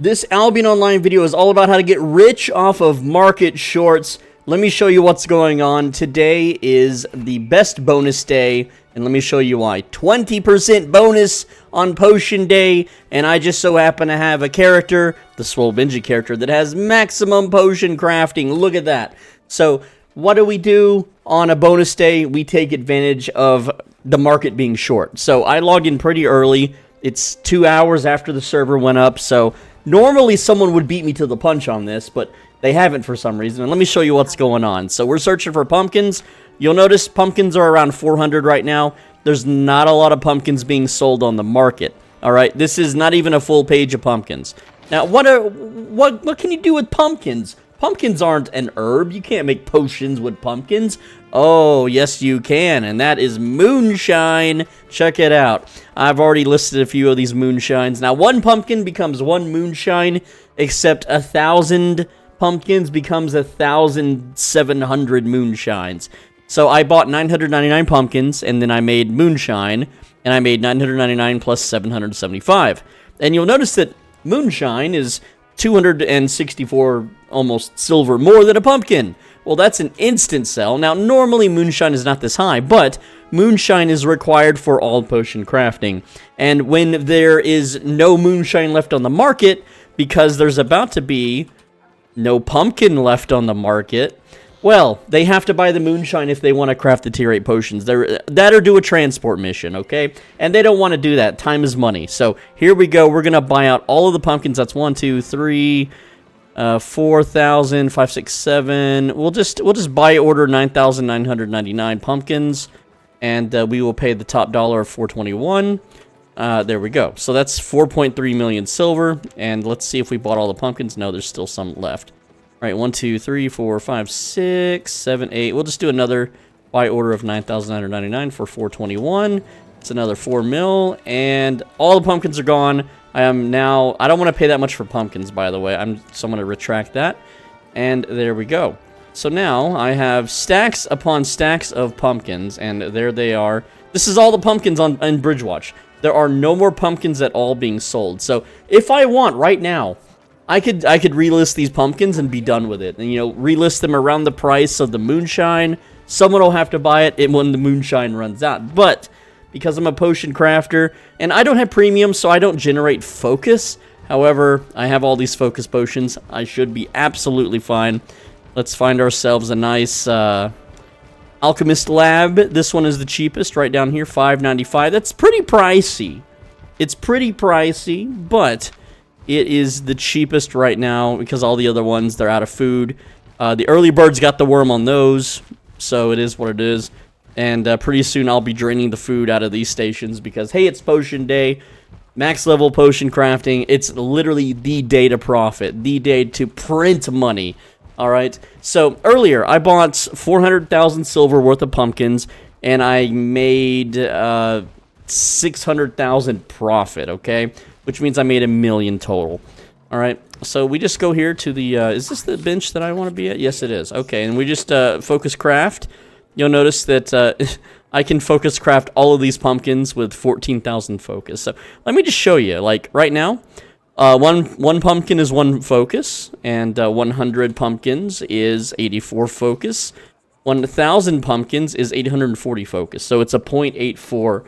This Albion Online video is all about how to get rich off of market shorts. Let me show you what's going on. Today is the best bonus day, and let me show you why. 20% bonus on potion day, and I just so happen to have a character, the Swole Benji character, that has maximum potion crafting. Look at that. So what do on a bonus day? We take advantage of the market being short. So I logged in pretty early. It's 2 hours after the server went up, so normally someone would beat me to the punch on this, but they haven't for some reason. And let me show you what's going on. So we're searching for pumpkins. You'll notice pumpkins are around 400 right now. There's not a lot of pumpkins being sold on the market. All right, this is not even a full page of pumpkins. Now, what can you do with pumpkins? Pumpkins aren't an herb. You can't make potions with pumpkins. Oh, yes, you can, and that is Moonshine. Check it out. I've already listed a few of these Moonshines. Now, one pumpkin becomes one Moonshine, except 1,000 pumpkins becomes 1,700 Moonshines. So I bought 999 pumpkins, and then I made Moonshine, and I made 999 plus 775. And you'll notice that Moonshine is 264 almost silver more than a pumpkin. Well, that's an instant sell. Now, normally Moonshine is not this high, but Moonshine is required for all potion crafting. And when there is no Moonshine left on the market, because there's about to be no pumpkin left on the market, well, they have to buy the Moonshine if they want to craft the tier 8 potions. That or do a transport mission, okay? And they don't want to do that. Time is money. So here we go. We're going to buy out all of the pumpkins. That's 1, 2, 3, 4,000, 5, 6, 7. We'll just buy order 9,999 pumpkins, and we will pay the top dollar of 421. There we go. So that's 4.3 million silver, and let's see if we bought all the pumpkins. No, there's still some left. All right, 1, 2, 3, 4, 5, 6, 7, 8. We'll just do another buy order of 9,999 for 421. It's another 4 mil, and all the pumpkins are gone. I don't want to pay that much for pumpkins, by the way. So I'm going to retract that. And there we go. So now I have stacks upon stacks of pumpkins, and there they are. This is all the pumpkins on Bridgewatch. There are no more pumpkins at all being sold. So if I want right now, I could relist these pumpkins and be done with it. And, relist them around the price of the Moonshine. Someone will have to buy it when the Moonshine runs out. But because I'm a potion crafter, and I don't have premium, so I don't generate focus. However, I have all these focus potions. I should be absolutely fine. Let's find ourselves a nice Alchemist Lab. This one is the cheapest, right down here, $5.95. That's pretty pricey. It's pretty pricey, but it is the cheapest right now because all the other ones, they're out of food. The early birds got the worm on those, so it is what it is. And pretty soon I'll be draining the food out of these stations because, hey, it's potion day. Max level potion crafting. It's literally the day to profit. The day to print money. Alright? So earlier I bought 400,000 silver worth of pumpkins. And I made 600,000 profit. Okay? Which means I made $1 million total. Alright? So we just go here to the... is this the bench that I want to be at? Yes, it is. Okay. And we just focus craft. You'll notice that I can focus craft all of these pumpkins with 14,000 focus. So let me just show you. Like right now, one pumpkin is 1 focus, and 100 pumpkins is 84 focus. 1,000 pumpkins is 840 focus. So it's a 0.84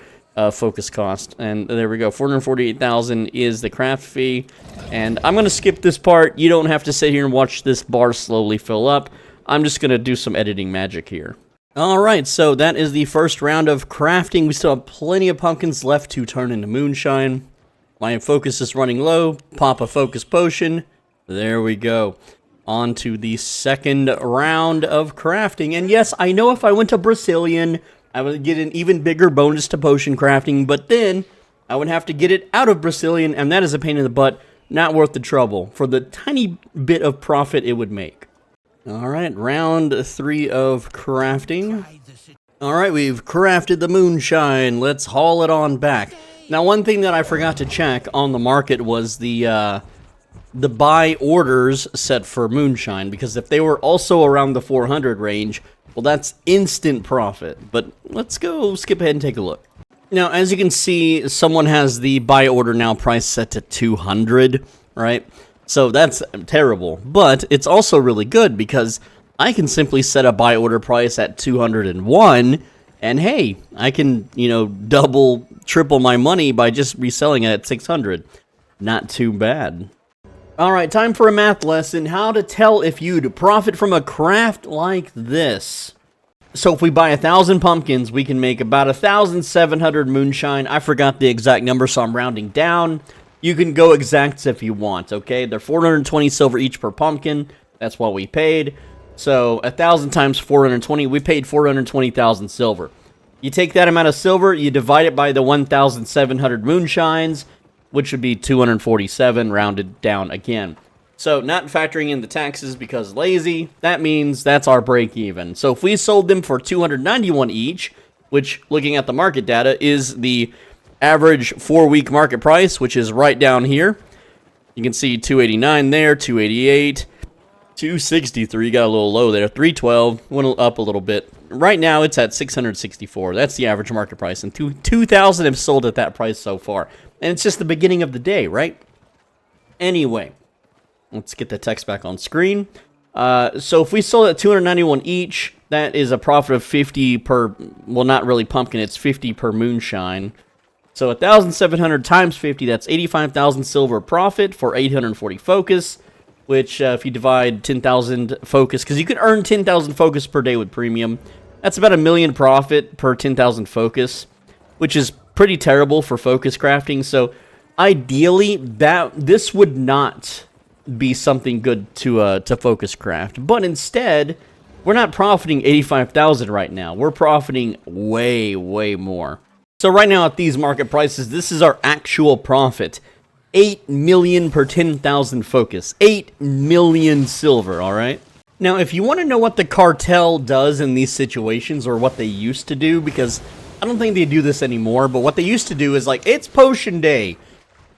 focus cost. And there we go. 448,000 is the craft fee. And I'm going to skip this part. You don't have to sit here and watch this bar slowly fill up. I'm just going to do some editing magic here. Alright, so that is the first round of crafting. We still have plenty of pumpkins left to turn into Moonshine. My focus is running low. Pop a focus potion. There we go. On to the second round of crafting. And yes, I know if I went to Brazilian, I would get an even bigger bonus to potion crafting, but then I would have to get it out of Brazilian, and that is a pain in the butt. Not worth the trouble for the tiny bit of profit it would make. Alright, round 3 of crafting. Alright, we've crafted the Moonshine. Let's haul it on back. Now, one thing that I forgot to check on the market was the buy orders set for Moonshine, because if they were also around the 400 range, well, that's instant profit. But let's go skip ahead and take a look. Now, as you can see, someone has the buy order now price set to 200. right? So that's terrible. But it's also really good because I can simply set a buy order price at 201, and hey, I can, double, triple my money by just reselling it at 600. Not too bad. Alright, time for a math lesson. How to tell if you'd profit from a craft like this. So if we buy 1,000 pumpkins, we can make about 1,700 moonshine. I forgot the exact number, so I'm rounding down. You can go exacts if you want, okay? They're 420 silver each per pumpkin. That's what we paid. So 1,000 times 420, we paid 420,000 silver. You take that amount of silver, you divide it by the 1,700 moonshines, which would be 247, rounded down again. So not factoring in the taxes because lazy, that means that's our break even. So if we sold them for 291 each, which looking at the market data is the average 4-week market price, which is right down here. You can see 289 there, 288, 263, got a little low there, 312, went up a little bit. Right now it's at 664. That's the average market price, and 2,000 have sold at that price so far. And it's just the beginning of the day, right? Anyway, let's get the text back on screen. So if we sold at 291 each, that is a profit of 50 per, well, not really pumpkin, it's 50 per moonshine. So 1,700 times 50, that's 85,000 silver profit for 840 focus, which if you divide 10,000 focus, because you can earn 10,000 focus per day with premium, that's about $1 million profit per 10,000 focus, which is pretty terrible for focus crafting. So ideally, this would not be something good to focus craft, but instead, we're not profiting 85,000 right now. We're profiting way, way more. So right now at these market prices, this is our actual profit. 8 million per 10,000 focus. 8 million silver, all right? Now, if you want to know what the cartel does in these situations, or what they used to do, because I don't think they do this anymore, but what they used to do is like, it's potion day.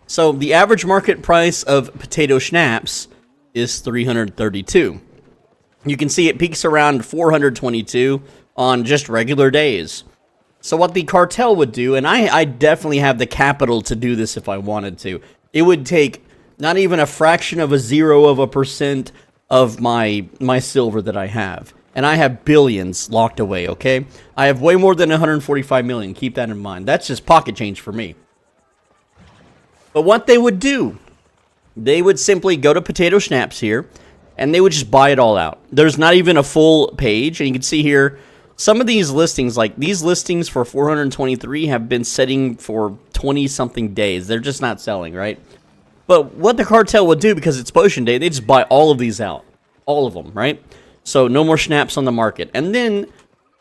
So the average market price of potato schnapps is 332. You can see it peaks around 422 on just regular days. So what the cartel would do, and I definitely have the capital to do this if I wanted to, it would take not even a fraction of a 0% of my silver that I have. And I have billions locked away, okay? I have way more than 145 million, keep that in mind. That's just pocket change for me. But what they would do, they would simply go to potato schnapps here, and they would just buy it all out. There's not even a full page, and you can see here, some of these listings, like these listings for 423 have been sitting for 20-something days. They're just not selling, right? But what the cartel would do, because it's potion day, they just buy all of these out. All of them, right? So no more schnapps on the market. And then,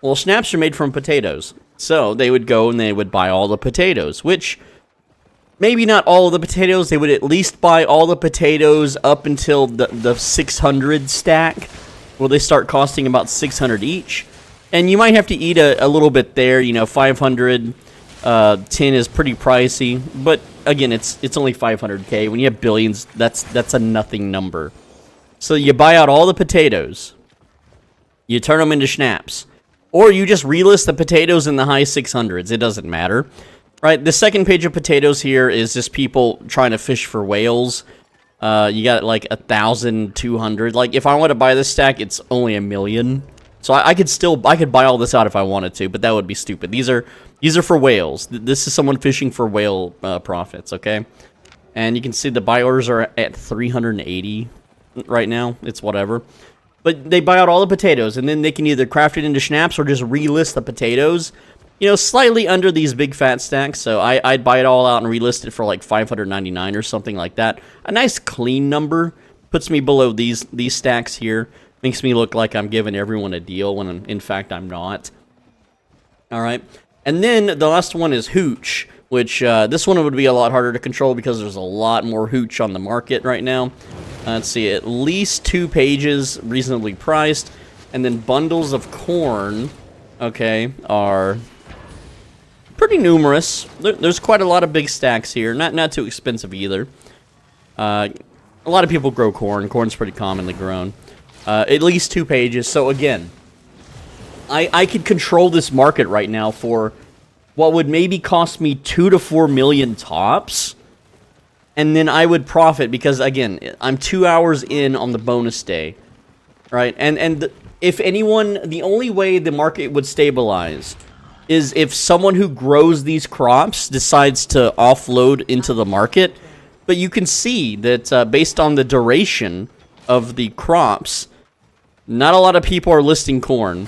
well, schnapps are made from potatoes. So they would go and they would buy all the potatoes, which maybe not all of the potatoes. They would at least buy all the potatoes up until the 600 stack, where they start costing about 600 each. And you might have to eat a little bit there, 500, 10 is pretty pricey, but again, it's only 500k. When you have billions, that's a nothing number. So you buy out all the potatoes, you turn them into schnapps, or you just relist the potatoes in the high 600s, it doesn't matter. Right, the second page of potatoes here is just people trying to fish for whales. You got like 1,200, like if I want to buy this stack, it's only 1 million. So I could buy all this out if I wanted to, but that would be stupid. These are for whales. This is someone fishing for whale profits, okay? And you can see the buy orders are at 380 right now. It's whatever. But they buy out all the potatoes, and then they can either craft it into schnapps or just relist the potatoes, slightly under these big fat stacks. So I'd buy it all out and relist it for like 599 or something like that. A nice clean number puts me below these stacks here. Makes me look like I'm giving everyone a deal when in fact I'm not. All right. And then the last one is hooch, which this one would be a lot harder to control because there's a lot more hooch on the market right now. Let's see, at least 2 pages reasonably priced. And then bundles of corn, okay, are pretty numerous. There's quite a lot of big stacks here. Not too expensive either. A lot of people grow corn. Corn's pretty commonly grown. At least 2 pages. So again, I could control this market right now for what would maybe cost me 2 to 4 million tops. and then I would profit because, again, I'm 2 hours in on the bonus day, right? And if anyone, the only way the market would stabilize is if someone who grows these crops decides to offload into the market. But you can see that based on the duration of the crops, not a lot of people are listing corn.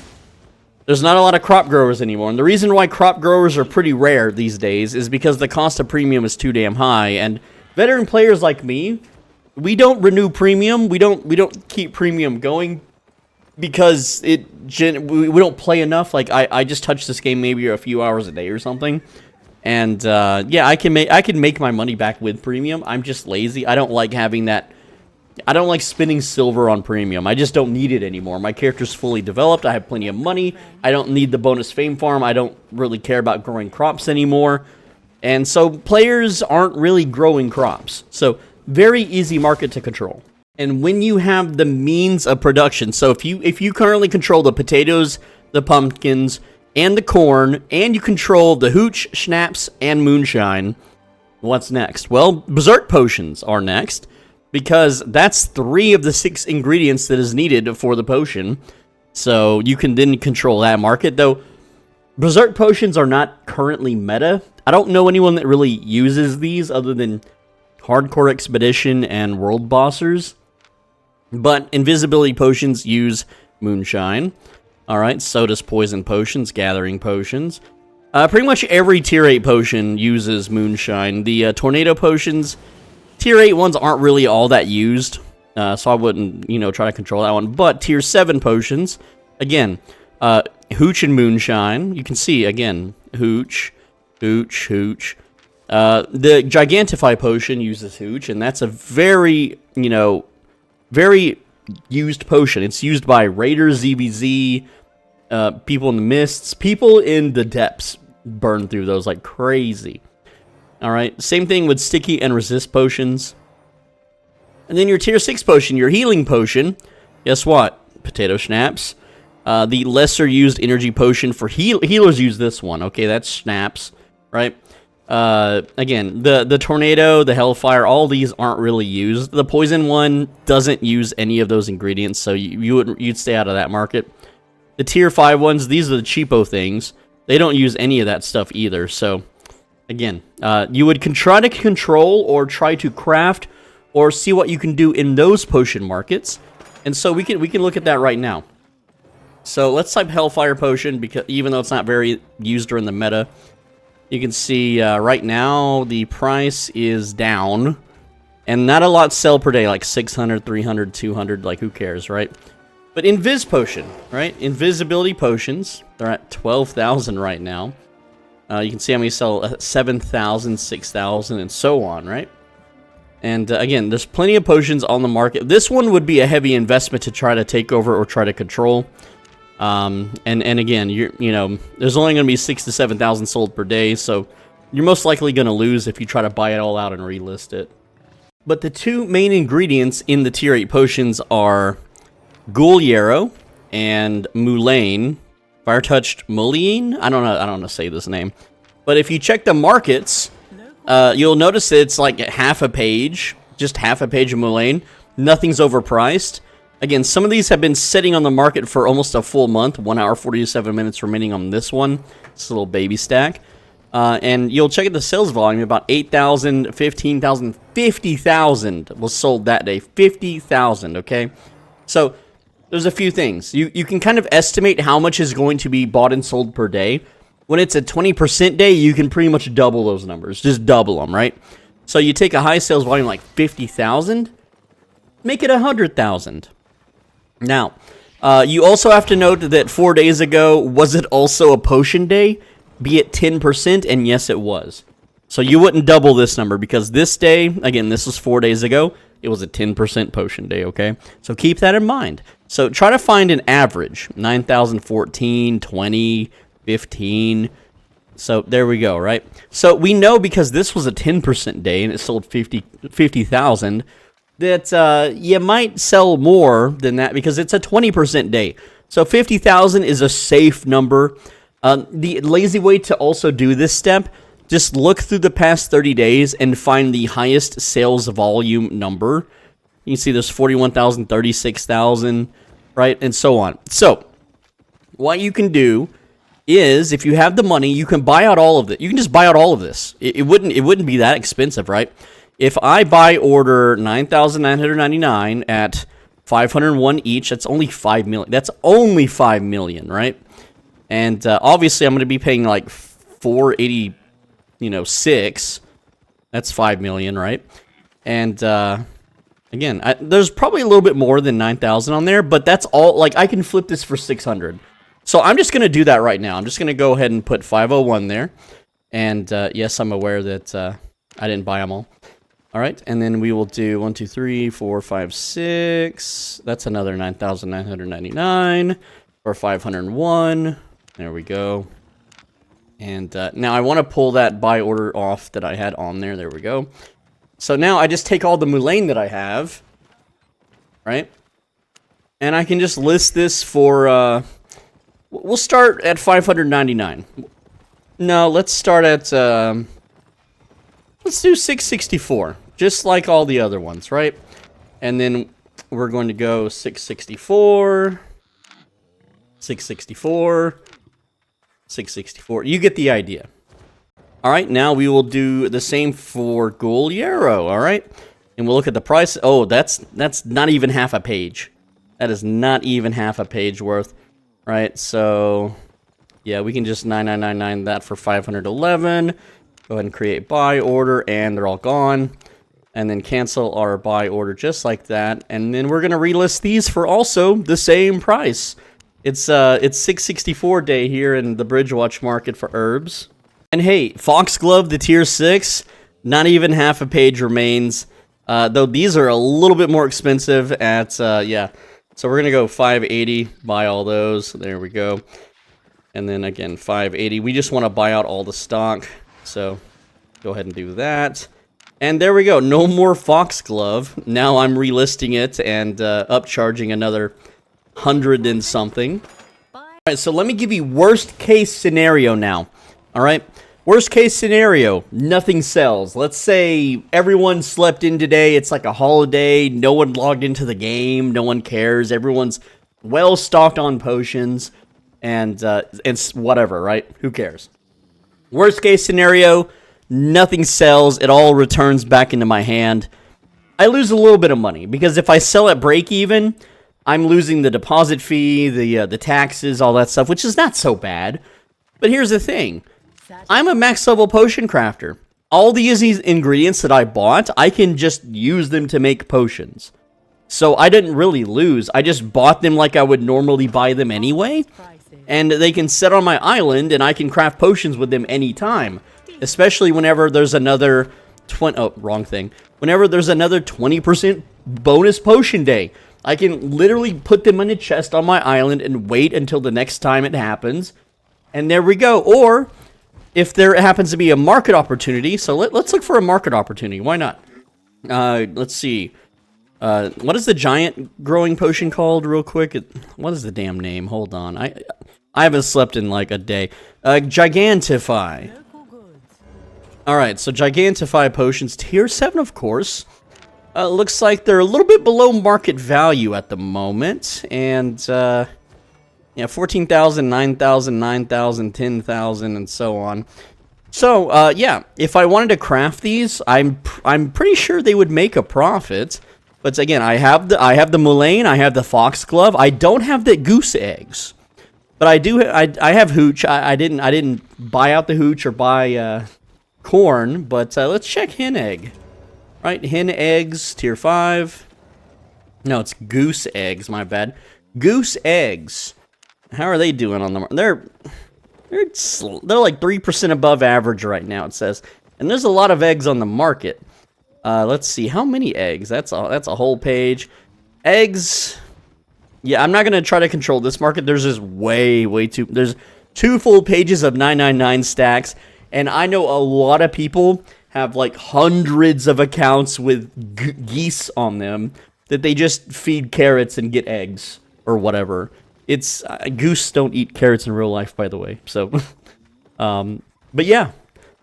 There's not a lot of crop growers anymore. And the reason why crop growers are pretty rare these days is because the cost of premium is too damn high. And veteran players like me, we don't renew premium. We don't keep premium going because we don't play enough. Like I just touch this game maybe a few hours a day or something. And yeah, I can make my money back with premium. I'm just lazy. I don't like having that. I don't like spending silver on premium. I just don't need it anymore. My character's fully developed. I have plenty of money. I don't need the bonus fame farm. I don't really care about growing crops anymore. And so players aren't really growing crops. So very easy market to control. And when you have the means of production, so if you currently control the potatoes, the pumpkins, and the corn, and you control the hooch, schnapps, and moonshine, what's next? Well, berserk potions are next, because that's 3 of the 6 ingredients that is needed for the potion. So you can then control that market, though berserk potions are not currently meta. I don't know anyone that really uses these other than hardcore expedition and world bossers. But invisibility potions use moonshine. Alright, so does poison potions, gathering potions. Pretty much every tier 8 potion uses moonshine. The tornado potions, tier 8 ones aren't really all that used. So I wouldn't, try to control that one. But tier 7 potions, again, hooch and moonshine. You can see, again, hooch, hooch, hooch. The gigantify potion uses hooch, and that's a very, very used potion. It's used by raiders, ZVZ, people in the mists, people in the depths burn through those like crazy. Alright, same thing with sticky and resist potions. And then your tier 6 potion, your healing potion, guess what? Potato schnapps. The lesser used energy potion for healers use this one. Okay, that's schnapps, right? Again, the tornado, the hellfire, all these aren't really used. The poison one doesn't use any of those ingredients, so you'd stay out of that market. The tier 5 ones, these are the cheapo things. They don't use any of that stuff either. So again, you would try to control or try to craft or see what you can do in those potion markets. And so we can look at that right now. So let's type hellfire potion, because even though it's not very used during the meta, you can see right now the price is down, and not a lot sell per day, like 600, 300, 200, like who cares, right? But invis potion, right? Invisibility potions, they're at 12,000 right now. You can see how many sell 7,000, 6,000, and so on, right? And again, there's plenty of potions on the market. This one would be a heavy investment to try to take over or try to control. And again, there's only going to be 6,000 to 7,000 sold per day, so you're most likely going to lose if you try to buy it all out and relist it. But the 2 main ingredients in the tier 8 potions are Ghoul Yarrow and Mulane. Fire Touched Mulliene? I don't know how to say this name. But if you check the markets, you'll notice that it's like half a page, just half a page of Mulane. Nothing's overpriced. Again, some of these have been sitting on the market for almost a full month. 1 hour, 47 minutes remaining on this one. It's a little baby stack. And you'll check out the sales volume. About 8,000, 15,000, 50,000 was sold that day. 50,000, okay? So there's a few things. You can kind of estimate how much is going to be bought and sold per day. When it's a 20% day, you can pretty much double those numbers. Just double them, right? So you take a high sales volume like 50,000, make it 100,000. Now, you also have to note that 4 days ago, was it also a potion day? Be it 10%, and yes, it was. So you wouldn't double this number, because this day, again, this was 4 days ago, it was a 10% potion day, okay? So keep that in mind. So try to find an average, 9,014, 20, 15. So there we go, right? So we know, because this was a 10% day and it sold 50,000, that you might sell more than that, because it's a 20% day. So 50,000 is a safe number. The lazy way to also do this step just look through the past 30 days and find the highest sales volume number. You can see there's 41,000, 36,000, right, and so on. So what you can do is, if you have the money, you can buy out all of it. You can just buy out all of this. It wouldn't be that expensive, right? If I buy order 9,999 at 501 each, that's only 5 million. That's only 5 million, right? And obviously, I'm going to be paying like 486. That's 5 million, right? And again, there's probably a little bit more than 9,000 on there, but that's all. Like, I can flip this for 600. So I'm just going to do that right now. I'm just going to go ahead and put 501 there. And yes, I'm aware that I didn't buy them all. All right, and then we will do 1, 2, 3, 4, 5, 6. That's another 9,999 or 501. There we go. And now I want to pull that buy order off that I had on there. There we go. So now I just take all the mulane that I have, right? And I can just list this for, we'll start at 599. No, let's start at, let's do 664, just like all the other ones, right? And then we're going to go 664, 664, 664. You get the idea. All right, now we will do the same for Guliero, all right? And we'll look at the price. Oh, that's not even half a page. That is not even half a page worth, right? So, yeah, we can just 9999 that for 511. Go ahead and create buy order, and they're all gone. And then cancel our buy order just like that. And then we're going to relist these for also the same price. It's 664 day here in the Bridgewatch market for herbs. And hey, Foxglove, the tier 6, not even half a page remains. Though these are a little bit more expensive at, yeah. So we're going to go 580, buy all those. There we go. And then again, 580. We just want to buy out all the stock. So go ahead and do that. And there we go. No more Foxglove. Now I'm relisting it and upcharging another 100 and something. All right, so let me give you worst case scenario now. All right. Worst case scenario, nothing sells. Let's say everyone slept in today. It's like a holiday. No one logged into the game. No one cares. Everyone's well stocked on potions and it's whatever, right? Who cares? Worst case scenario, nothing sells. It all returns back into my hand. I lose a little bit of money because if I sell at break even, I'm losing the deposit fee, the taxes, all that stuff, which is not so bad. But here's the thing. I'm a max level potion crafter. All these ingredients that I bought, I can just use them to make potions. So I didn't really lose. I just bought them like I would normally buy them anyway. And they can sit on my island and I can craft potions with them anytime. Especially whenever there's another whenever there's another 20% bonus potion day. I can literally put them in a chest on my island and wait until the next time it happens. And there we go. Or if there happens to be a market opportunity, so let's look for a market opportunity. Why not? Let's see. What is the giant growing potion called real quick? What is the damn name? Hold on. I haven't slept in like a day. Gigantify. Alright, so Gigantify potions. Tier 7, of course. Looks like they're a little bit below market value at the moment. And, yeah, 14,000, 9,000, 9,000, 10,000, and so on. So, yeah, if I wanted to craft these, I'm pretty sure they would make a profit. But again, I have the mulane, I have the foxglove. I don't have the goose eggs, but I do. I have hooch. I didn't buy out the hooch or buy corn. But let's check hen egg. Right, hen eggs, tier 5. No, it's goose eggs. My bad. Goose eggs. How are they doing on the market? They're like 3% above average right now. It says, and there's a lot of eggs on the market. Let's see, how many eggs? That's a whole page. Eggs. Yeah, I'm not going to try to control this market. There's just way too... There's 2 full pages of 999 stacks. And I know a lot of people have like hundreds of accounts with geese on them that they just feed carrots and get eggs or whatever. It's... goose don't eat carrots in real life, by the way. So, but yeah.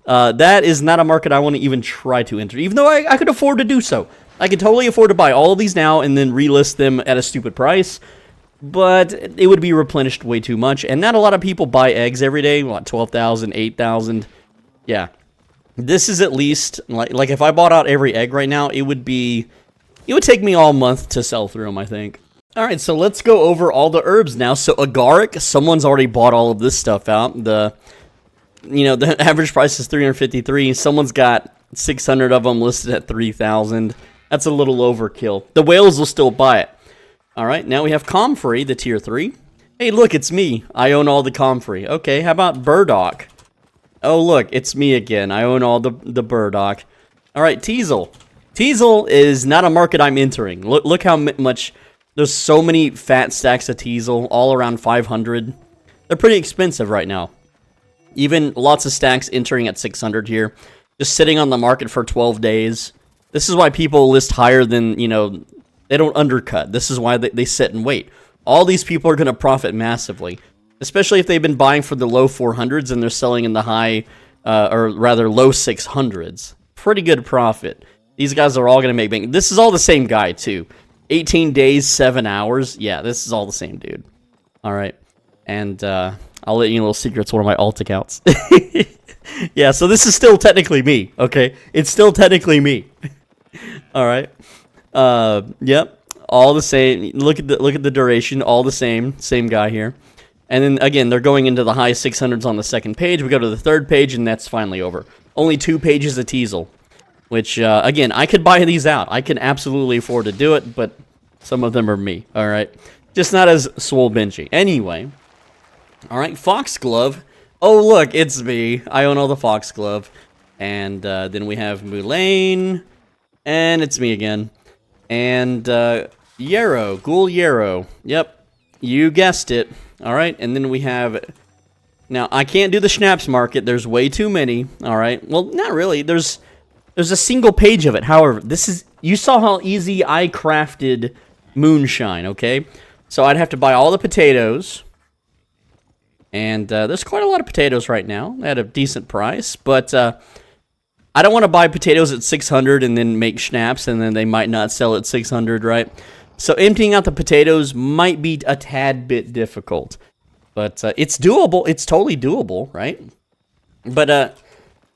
That is not a market I want to even try to enter, even though I could afford to do so. I could totally afford to buy all of these now and then relist them at a stupid price, but it would be replenished way too much, and not a lot of people buy eggs every day. What, 12,000, 8,000? Yeah. This is at least, like if I bought out every egg right now, it would take me all month to sell through them, I think. Alright, so let's go over all the herbs now. So agaric, someone's already bought all of this stuff out. The average price is 353. Someone's got 600 of them listed at 3,000. That's a little overkill. The whales will still buy it. Alright, now we have comfrey, the tier 3. Hey, look, it's me. I own all the comfrey. Okay, how about burdock? Oh, look, it's me again. I own all the burdock. Alright, teasel. Teasel is not a market I'm entering. Look how much... There's so many fat stacks of teasel, all around 500. They're pretty expensive right now. Even lots of stacks entering at 600 here. Just sitting on the market for 12 days. This is why people list higher than, they don't undercut. This is why they sit and wait. All these people are going to profit massively. Especially if they've been buying for the low 400s and they're selling in the high, or rather low 600s. Pretty good profit. These guys are all going to make bank. This is all the same guy, too. 18 days, 7 hours. Yeah, this is all the same dude. All right. And I'll let you know a little secret. It's one of my alt accounts. Yeah, so this is still technically me, okay? It's still technically me. All right. Yep. All the same. Look at the duration. All the same. Same guy here. And then, again, they're going into the high 600s on the second page. We go to the third page, and that's finally over. Only 2 pages of teasel. Which, again, I could buy these out. I can absolutely afford to do it, but some of them are me, all right? Just not as swole benchy. Anyway, all right, foxglove. Oh, look, it's me. I own all the foxglove. And then we have Mulane, and it's me again. And Yarrow, Ghoul Yarrow. Yep, you guessed it. All right, and then we have... Now, I can't do the schnapps market. There's way too many, all right? Well, not really. There's a single page of it. However, this is... You saw how easy I crafted Moonshine, okay? So I'd have to buy all the potatoes. And there's quite a lot of potatoes right now at a decent price. But I don't want to buy potatoes at 600 and then make schnapps, and then they might not sell at 600, right? So emptying out the potatoes might be a tad bit difficult. But it's doable. It's totally doable, right? But...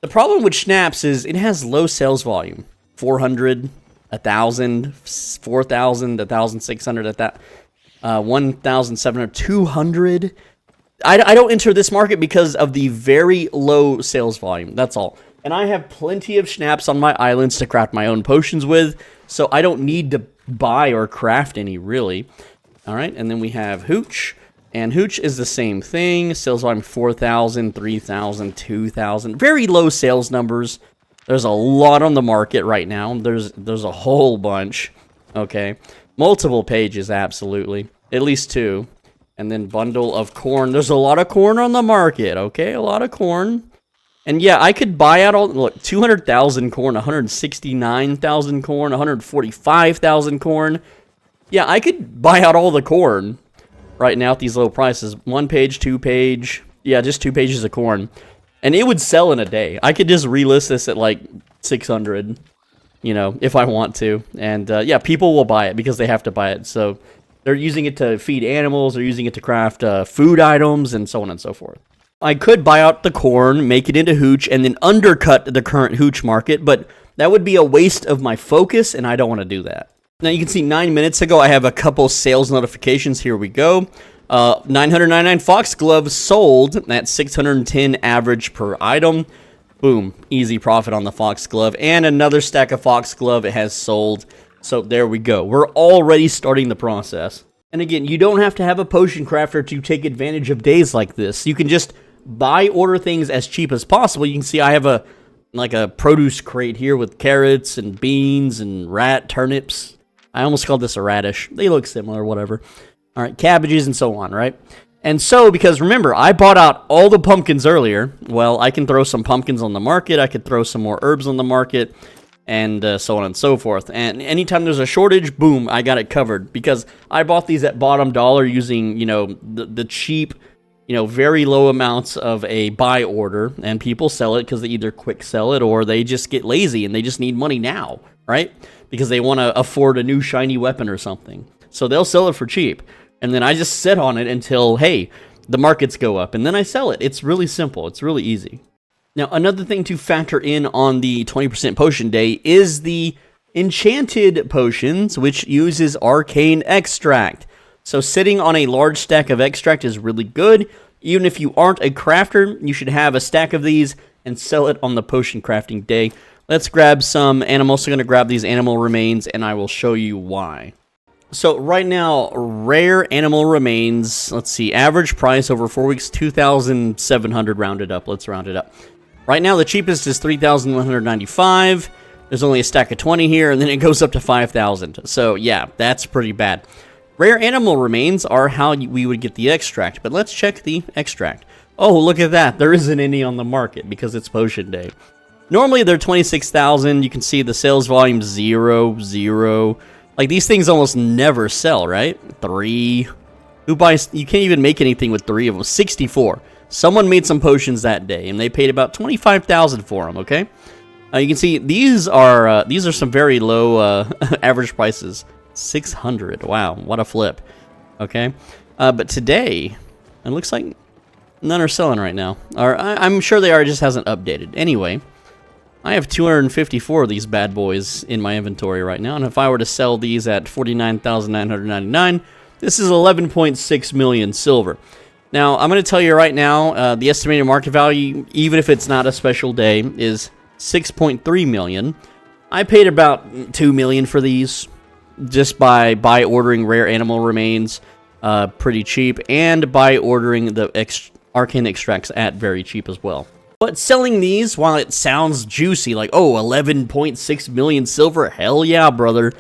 the problem with schnapps is it has low sales volume. 400, 1,000, 4,000, 1,600, 1,700, 200. I don't enter this market because of the very low sales volume. That's all. And I have plenty of schnapps on my islands to craft my own potions with, so I don't need to buy or craft any, really. All right, and then we have Hooch. And Hooch is the same thing. Sales volume 4,000, 3,000, 2,000. Very low sales numbers. There's a lot on the market right now. There's a whole bunch. Okay. Multiple pages, absolutely. At least 2. And then bundle of corn. There's a lot of corn on the market. Okay, a lot of corn. And yeah, I could buy out all... Look, 200,000 corn, 169,000 corn, 145,000 corn. Yeah, I could buy out all the corn right now at these low prices. 1 page, 2 page. Yeah, just 2 pages of corn. And it would sell in a day. I could just relist this at like 600, if I want to. And yeah, people will buy it because they have to buy it. So they're using it to feed animals. They're using it to craft food items and so on and so forth. I could buy out the corn, make it into Hooch, and then undercut the current Hooch market. But that would be a waste of my focus, and I don't want to do that. Now, you can see 9 minutes ago, I have a couple sales notifications. Here we go. 999 foxgloves sold at 610 average per item. Boom. Easy profit on the foxglove. And another stack of foxglove it has sold. So there we go. We're already starting the process. And again, you don't have to have a potion crafter to take advantage of days like this. You can just order things as cheap as possible. You can see I have a produce crate here with carrots and beans and turnips. I almost called this a radish. They look similar, whatever. All right, cabbages and so on, right? And so, because remember, I bought out all the pumpkins earlier. Well, I can throw some pumpkins on the market. I could throw some more herbs on the market, and so on and so forth. And anytime there's a shortage, boom, I got it covered. Because I bought these at bottom dollar using, the cheap very low amounts of a buy order, and people sell it because they either quick sell it or they just get lazy and they just need money now, right? Because they want to afford a new shiny weapon or something. So they'll sell it for cheap. And then I just sit on it until, hey, the markets go up, and then I sell it. It's really simple. It's really easy. Now, another thing to factor in on the 20% potion day is the enchanted potions, which uses Arcane extract. So sitting on a large stack of extract is really good. Even if you aren't a crafter, you should have a stack of these and sell it on the potion crafting day. Let's grab some, and I'm also going to grab these animal remains, and I will show you why. So right now, rare animal remains, let's see, average price over 4 weeks, 2,700 rounded up. Let's round it up. Right now, the cheapest is 3,195. There's only a stack of 20 here, and then it goes up to 5,000. So yeah, that's pretty bad. Rare animal remains are how we would get the extract, but let's check the extract. Oh, look at that. There isn't any on the market because it's potion day. Normally, they're 26,000. You can see the sales volume 0, 0. Like, these things almost never sell, right? 3. Who buys? You can't even make anything with 3 of them. 64. Someone made some potions that day, and they paid about 25,000 for them, okay? You can see these are some very low average prices. 600. Wow, what a flip. Okay, but today it looks like none are selling right now. Or I'm sure they are. It just hasn't updated. Anyway, I have 254 of these bad boys in my inventory right now, and if I were to sell these at 49,999, this is 11.6 million silver. Now, I'm going to tell you right now, the estimated market value, even if it's not a special day, is 6.3 million. I paid about 2 million for these just by ordering rare animal remains pretty cheap, and by ordering the arcane extracts at very cheap as well. But selling these, while it sounds juicy, like, oh, 11.6 million silver, hell yeah, brother,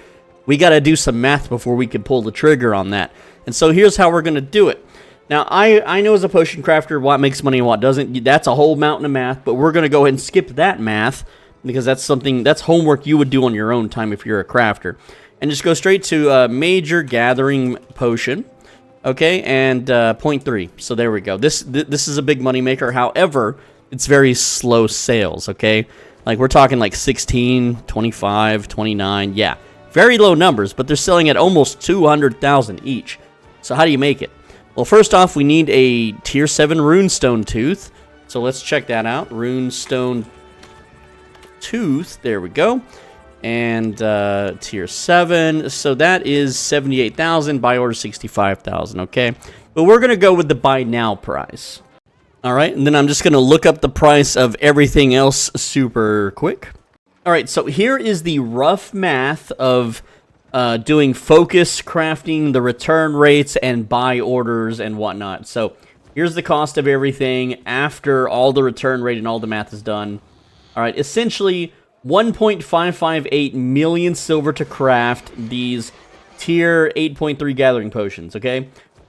we got to do some math before we can pull the trigger on that. And so here's how we're going to do it. Now, I know as a potion crafter what makes money and what doesn't. That's a whole mountain of math, but we're going to go ahead and skip that math because that's homework you would do on your own time if you're a crafter. And just go straight to major gathering potion, okay, and 0.3. So there we go. This is a big money maker. However, it's very slow sales, okay? Like, we're talking like 16, 25, 29, yeah. Very low numbers, but they're selling at almost 200,000 each. So how do you make it? Well, first off, we need a tier 7 runestone tooth. So let's check that out. Runestone tooth, there we go. And tier 7, so that is 78,000, buy order 65,000, okay? But we're going to go with the buy now price. All right, and then I'm just going to look up the price of everything else super quick. All right, so here is the rough math of doing focus crafting, the return rates, and buy orders and whatnot. So here's the cost of everything after all the return rate and all the math is done. All right, essentially 1.558 million silver to craft these tier 8.3 gathering potions, okay?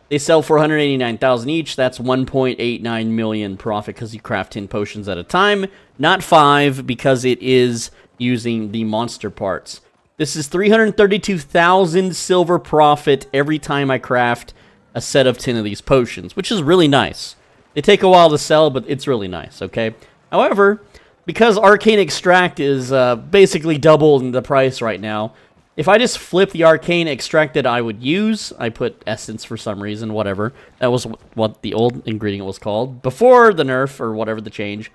They sell for 189,000 each. That's 1.89 million profit because you craft 10 potions at a time, not 5 because it is using the monster parts. This is 332,000 silver profit every time I craft a set of 10 of these potions, which is really nice. They take a while to sell, but it's really nice, okay? However, because Arcane Extract is basically double in the price right now, if I just flip the Arcane Extract that I would use, I put Essence for some reason, whatever. That was what the old ingredient was called. Before the nerf, or whatever the change,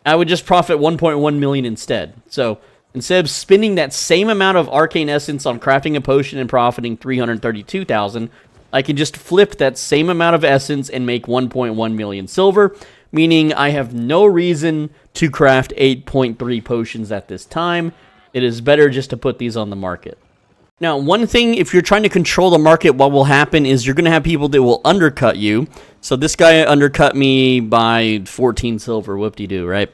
I would just profit 1.1 million instead. So, instead of spending that same amount of Arcane Essence on crafting a potion and profiting 332,000, I can just flip that same amount of Essence and make 1.1 million silver, meaning I have no reason to craft 8.3 potions at this time. It is better just to put these on the market. Now, one thing, if you're trying to control the market, what will happen is you're going to have people that will undercut you. So this guy undercut me by 14 silver, whoop-de-doo, right?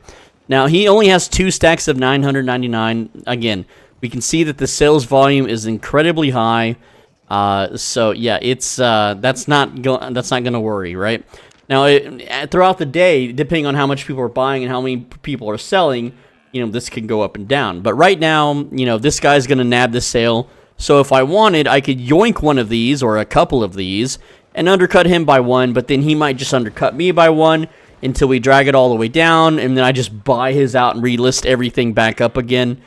Now, he only has 2 stacks of 999. Again, we can see that the sales volume is incredibly high. So, yeah, it's that's not going to worry, right? Now, throughout the day, depending on how much people are buying and how many people are selling, this can go up and down. But right now, this guy's going to nab the sale. So if I wanted, I could yoink one of these or a couple of these and undercut him by 1, but then he might just undercut me by 1 until we drag it all the way down, and then I just buy his out and relist everything back up again.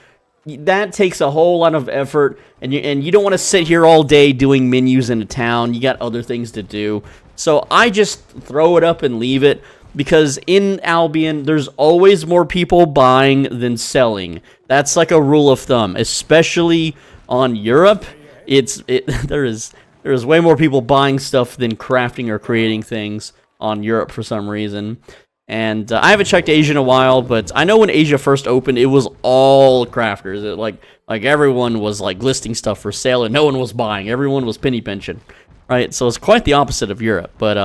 That takes a whole lot of effort, and you don't want to sit here all day doing menus in a town. You got other things to do. So I just throw it up and leave it, because in Albion, there's always more people buying than selling. That's like a rule of thumb, especially on Europe. There is way more people buying stuff than crafting or creating things on Europe for some reason. And I haven't checked Asia in a while, but I know when Asia first opened, it was all crafters. Like everyone was like listing stuff for sale, and no one was buying. Everyone was penny pinching, right? So it's quite the opposite of Europe. But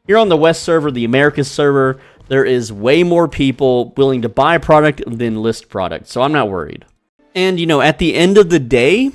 here on the West server, the Americas server, there is way more people willing to buy product than list product. So I'm not worried. And you know, at the end of the day,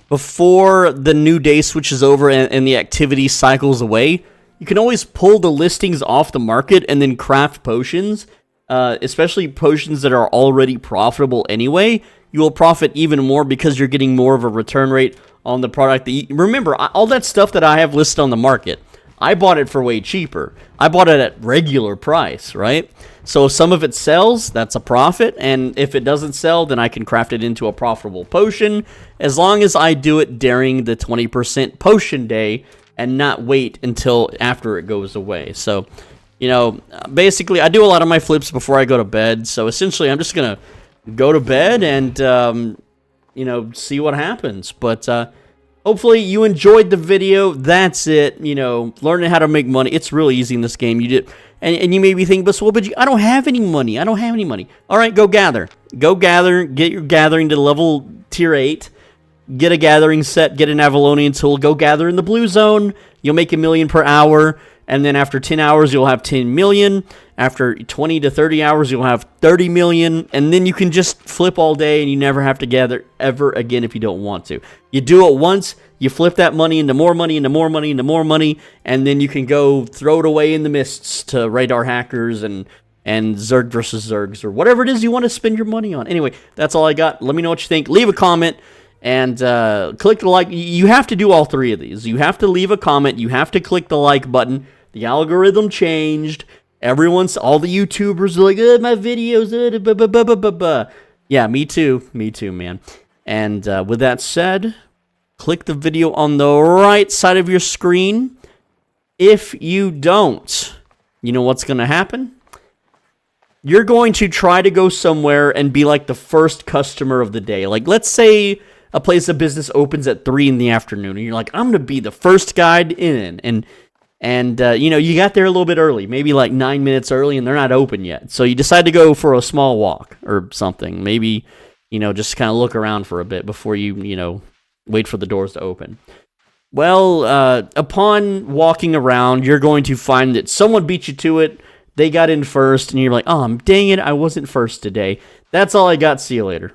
before the new day switches over and the activity cycles away, you can always pull the listings off the market and then craft potions, especially potions that are already profitable anyway. You will profit even more because you're getting more of a return rate on the product. Remember, all that stuff that I have listed on the market, I bought it for way cheaper. I bought it at regular price, right? So if some of it sells, that's a profit, and if it doesn't sell, then I can craft it into a profitable potion, as long as I do it during the 20% potion day, and not wait until after it goes away. So, you know, basically, I do a lot of my flips before I go to bed. So, essentially, I'm just going to go to bed and, you know, see what happens. But, hopefully, you enjoyed the video. That's it. You know, learning how to make money. It's really easy in this game. You did, and you may be thinking, but I don't have any money. I don't have any money. All right, go gather. Go gather. Get your gathering to level tier 8. Get a gathering set, get an Avalonian tool, go gather in the blue zone, you'll make $1 million per hour, and then after 10 hours, you'll have 10 million, after 20 to 30 hours, you'll have 30 million, and then you can just flip all day, and you never have to gather ever again if you don't want to. You do it once, you flip that money into more money, into more money, into more money, and then you can go throw it away in the mists to radar hackers and Zerg versus Zergs, or whatever it is you want to spend your money on. Anyway, that's all I got. Let me know what you think. Leave a comment. And click the like. You have to do all 3 of these. You have to leave a comment. You have to click the like button. The algorithm changed. All the YouTubers are like, my videos, Yeah, me too. Me too, man. And with that said, click the video on the right side of your screen. If you don't, you know what's going to happen? You're going to try to go somewhere and be like the first customer of the day. Like, let's say a place of business opens at 3 in the afternoon, and you're like, I'm going to be the first guy in. And you know, you got there a little bit early, maybe like 9 minutes early, and they're not open yet. So you decide to go for a small walk or something. Maybe, you know, just kind of look around for a bit before you know, wait for the doors to open. Well, upon walking around, you're going to find that someone beat you to it. They got in first, and you're like, oh, dang it, I wasn't first today. That's all I got. See you later.